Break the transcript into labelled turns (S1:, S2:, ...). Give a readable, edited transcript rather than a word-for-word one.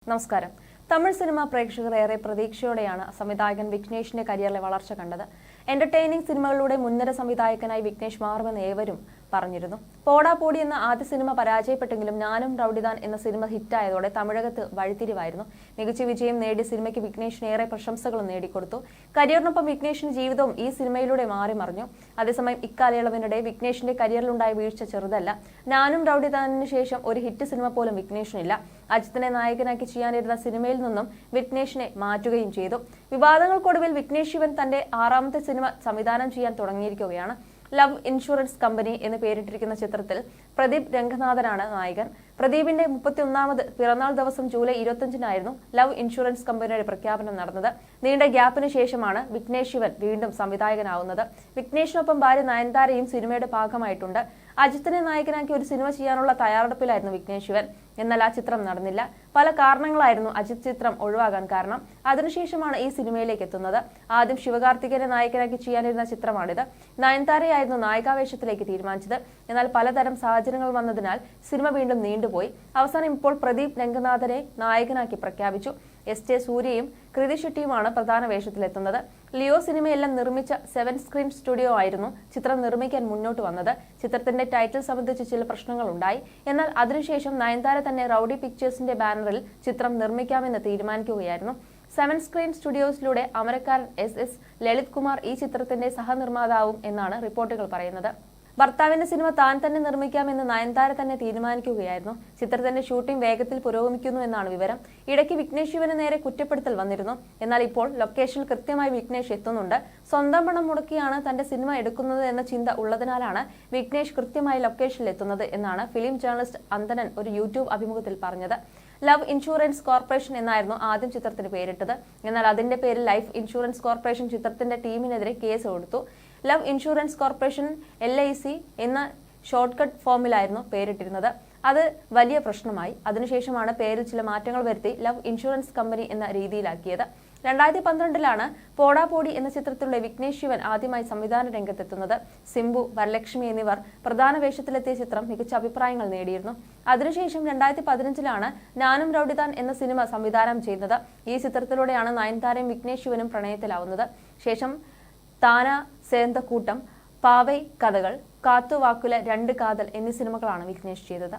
S1: നമസ്കാരം. തമിഴ് സിനിമാ പ്രേക്ഷകർ ഏറെ പ്രതീക്ഷയോടെയാണ് സംവിധായകൻ വിഘ്നേഷിന്റെ കരിയറിലെ വളർച്ച കണ്ടത്. എന്റർടൈനിംഗ് സിനിമകളിലൂടെ മുൻനിര സംവിധായകനായി വിഘ്നേഷ് മാറുമെന്ന് ഏവരും പറഞ്ഞിരുന്നു. പോടാ പോടി എന്ന ആദ്യ സിനിമ പരാജയപ്പെട്ടെങ്കിലും ഞാനും റൌഡിദാൻ എന്ന സിനിമ ഹിറ്റായതോടെ തമിഴകത്ത് വഴിത്തിരിവായിരുന്നു. മികച്ച വിജയം നേടിയ സിനിമയ്ക്ക് വിഘ്നേഷിന് ഏറെ പ്രശംസകളും നേടിക്കൊടുത്തു. കരിയറിനൊപ്പം വിഘ്നേഷിന്റെ ജീവിതവും ഈ സിനിമയിലൂടെ മാറി മറിഞ്ഞു. അതേസമയം ഇക്കാലയളവിനിടെ വിഘ്നേഷിന്റെ കരിയറിലുണ്ടായ വീഴ്ച ചെറുതല്ല. ഞാനും റൌഡിദാനിന് ശേഷം ഒരു ഹിറ്റ് സിനിമ പോലും വിഘ്നേഷിനില്ല. അജിത്തിനെ നായകനാക്കി ചെയ്യാനിരുന്ന സിനിമയിൽ നിന്നും വിഘ്നേഷിനെ മാറ്റുകയും ചെയ്തു. വിവാദങ്ങൾക്കൊടുവിൽ വിഘ്നേഷ് ശിവൻ തന്റെ 6ാമത്തെ സിനിമ സംവിധാനം ചെയ്യാൻ തുടങ്ങിയിരിക്കുകയാണ്. ലവ് ഇൻഷുറൻസ് കമ്പനി എന്ന് പേരിട്ടിരിക്കുന്ന ചിത്രത്തിൽ പ്രദീപ് രംഗനാഥനാണ് നായകൻ. പ്രദീപിന്റെ 31ാമത് പിറന്നാൾ ദിവസം ജൂലൈ 25-നായിരുന്നു ലവ് ഇൻഷുറൻസ് കമ്പനിയുടെ പ്രഖ്യാപനം നടന്നത്. നീണ്ട ഗ്യാപ്പിന് ശേഷമാണ് വിഘ്നേഷ് ശിവൻ വീണ്ടും സംവിധായകനാവുന്നത്. വിഘ്നേഷിനൊപ്പം ഭാര്യ നയൻതാരയും സിനിമയുടെ ഭാഗമായിട്ടുണ്ട്. അജിത്തിനെ നായകനാക്കി ഒരു സിനിമ ചെയ്യാനുള്ള തയ്യാറെടുപ്പിലായിരുന്നു വിഘ്നേഷ് ശിവൻ. എന്നാൽ ആ ചിത്രം നടന്നില്ല. പല കാരണങ്ങളായിരുന്നു അജിത് ചിത്രം ഒഴിവാകാൻ കാരണം. അതിനുശേഷമാണ് ഈ സിനിമയിലേക്ക് എത്തുന്നത്. ആദ്യം ശിവകാർത്തികനെ നായകനാക്കി ചെയ്യാനിരുന്ന ചിത്രമാണിത്. നയൻതാരയായിരുന്നു നായികാവേഷത്തിലേക്ക് തീരുമാനിച്ചത്. എന്നാൽ പലതരം സാഹചര്യങ്ങൾ വന്നതിനാൽ സിനിമ വീണ്ടും നീണ്ടുപോയി. അവസാനം ഇപ്പോൾ പ്രദീപ് രംഗനാഥനെ നായകനാക്കി പ്രഖ്യാപിച്ചു. എസ്.ജെ. സൂര്യയും കൃതി ഷെട്ടിയുമാണ് പ്രധാന വേഷത്തിലെത്തുന്നത്. ലിയോ സിനിമയെല്ലാം നിർമ്മിച്ച 7 സ്ക്രീൻ സ്റ്റുഡിയോ ആയിരുന്നു ചിത്രം നിർമ്മിക്കാൻ മുന്നോട്ട് വന്നത്. ചിത്രത്തിന്റെ ടൈറ്റിൽ സംബന്ധിച്ച് ചില പ്രശ്നങ്ങൾ ഉണ്ടായി. എന്നാൽ അതിനുശേഷം നയൻതാര തന്നെ റൌഡി പിക്ചേഴ്സിന്റെ ബാനറിൽ ചിത്രം നിർമ്മിക്കാമെന്ന് തീരുമാനിക്കുകയായിരുന്നു. 7 സ്ക്രീൻ സ്റ്റുഡിയോസിലൂടെ അമരക്കാരൻ എസ് ലളിത് കുമാർ ഈ ചിത്രത്തിന്റെ സഹനിർമ്മാതാവും എന്നാണ് റിപ്പോർട്ടുകൾ പറയുന്നത്. ഭർത്താവിന്റെ സിനിമ താൻ തന്നെ നിർമ്മിക്കാമെന്ന് നയൻതാര തന്നെ തീരുമാനിക്കുകയായിരുന്നു. ചിത്രത്തിന്റെ ഷൂട്ടിംഗ് വേഗത്തിൽ പുരോഗമിക്കുന്നു എന്നാണ് വിവരം. ഇടയ്ക്ക് വിഘ്നേഷ് ശിവന് നേരെ കുറ്റപ്പെടുത്തൽ വന്നിരുന്നു. എന്നാൽ ഇപ്പോൾ ലൊക്കേഷനിൽ കൃത്യമായി വിഘ്നേഷ് എത്തുന്നുണ്ട്. സ്വന്തം പണം മുടക്കിയാണ് തന്റെ സിനിമ എടുക്കുന്നത് എന്ന ചിന്ത ഉള്ളതിനാലാണ് വിഘ്നേഷ് കൃത്യമായി ലൊക്കേഷനിൽ എത്തുന്നത് എന്നാണ് ഫിലിം ജേർണലിസ്റ്റ് അന്തനൻ ഒരു യൂട്യൂബ് അഭിമുഖത്തിൽ പറഞ്ഞത്. ലവ് ഇൻഷുറൻസ് കോർപ്പറേഷൻ എന്നായിരുന്നു ആദ്യം ചിത്രത്തിന് പേരിട്ടത്. എന്നാൽ അതിന്റെ പേരിൽ ലൈഫ് ഇൻഷുറൻസ് കോർപ്പറേഷൻ ചിത്രത്തിന്റെ ടീമിനെതിരെ കേസ് കൊടുത്തു. ലവ് ഇൻഷുറൻസ് കോർപ്പറേഷൻ LIC എന്ന ഷോർട്ട്കട്ട് ഫോമിലായിരുന്നു പേരിട്ടിരുന്നത്. അത് വലിയ പ്രശ്നമായി. അതിനുശേഷമാണ് പേരിൽ ചില മാറ്റങ്ങൾ വരുത്തി ലവ് ഇൻഷുറൻസ് കമ്പനി എന്ന രീതിയിലാക്കിയത്. 2012-ലാണ് പോടാ പോടി എന്ന ചിത്രത്തിലൂടെ വിഘ്നേഷ് ശിവൻ ആദ്യമായി സംവിധാന രംഗത്തെത്തുന്നത്. സിംബു, വരലക്ഷ്മി എന്നിവർ പ്രധാന വേഷത്തിലെത്തിയ ചിത്രം മികച്ച അഭിപ്രായങ്ങൾ നേടിയിരുന്നു. അതിനുശേഷം 2015-ലാണ് ഞാനും റൌഡിദാൻ എന്ന സിനിമ സംവിധാനം ചെയ്യുന്നത്. ഈ ചിത്രത്തിലൂടെയാണ് നയൻതാരയും വിഘ്നേഷ് ശിവനും പ്രണയത്തിലാവുന്നത്. ശേഷം താന സേന്തക്കൂട്ടം, പാവൈ കഥകൾ, കാത്തുവാക്കുല, 2 കാതൽ എന്നീ സിനിമകളാണ് വിഘ്നേഷ് ചെയ്തത്.